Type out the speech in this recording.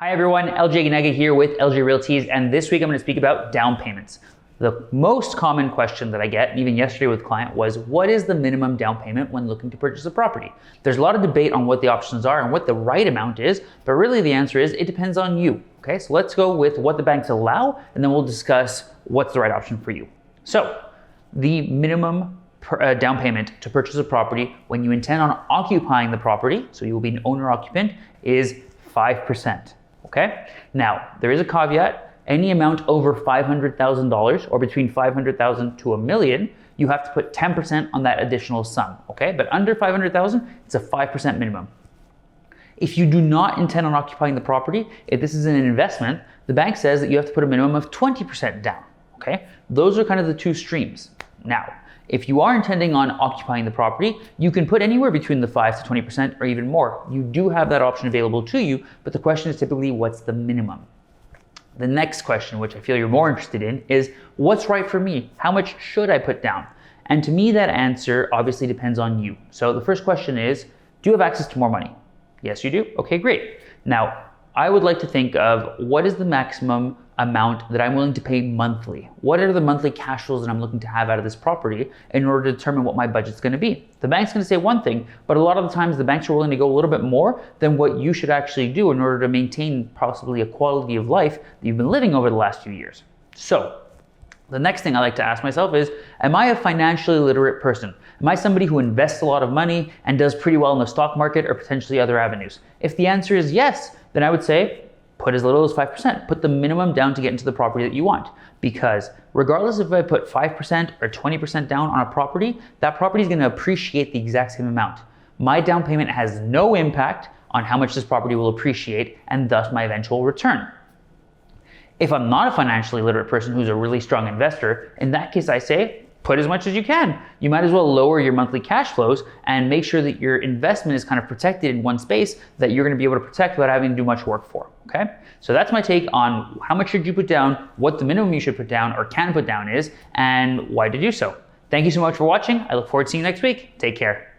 Hi everyone, LJ Aguinaga here with LJ Realties, and this week I'm going to speak about down payments. The most common question that I get, even yesterday with a client, was what is the minimum down payment when looking to purchase a property? There's a lot of debate on what the options are and what the right amount is, but really the answer is it depends on you. Okay, so let's go with what the banks allow, and then we'll discuss what's the right option for you. So the minimum down payment to purchase a property when you intend on occupying the property, so you will be an owner occupant, is 5%. Okay, now there is a caveat. Any amount over $500,000 or between $500,000 to $1 million, you have to put 10% on that additional sum. Okay, but under $500,000, it's a 5% minimum. If you do not intend on occupying the property, if this is an investment, the bank says that you have to put a minimum of 20% down. Okay, those are kind of the two streams. Now, if you are intending on occupying the property, you can put anywhere between the 5 to 20% or even more. You do have that option available to you, but the question is typically what's the minimum? The next question, which I feel you're more interested in, is what's right for me? How much should I put down? And to me, that answer obviously depends on you. So the first question is, do you have access to more money? Yes, you do. Okay, great. Now, I would like to think of what is the maximum amount that I'm willing to pay monthly? What are the monthly cash flows that I'm looking to have out of this property in order to determine what my budget's going to be? The bank's going to say one thing, but a lot of the times the banks are willing to go a little bit more than what you should actually do in order to maintain possibly a quality of life that you've been living over the last few years. So the next thing I like to ask myself is, am I a financially literate person? Am I somebody who invests a lot of money and does pretty well in the stock market or potentially other avenues? If the answer is yes, then I would say put as little as 5%. Put the minimum down to get into the property that you want. Because regardless if I put 5% or 20% down on a property, that property is going to appreciate the exact same amount. My down payment has no impact on how much this property will appreciate and thus my eventual return. If I'm not a financially literate person who's a really strong investor, in that case I say, put as much as you can. You might as well lower your monthly cash flows and make sure that your investment is kind of protected in one space that you're going to be able to protect without having to do much work for. Okay, so that's my take on how much should you put down, what the minimum you should put down or can put down is, and why to do so. Thank you so much for watching. I look forward to seeing you next week. Take care.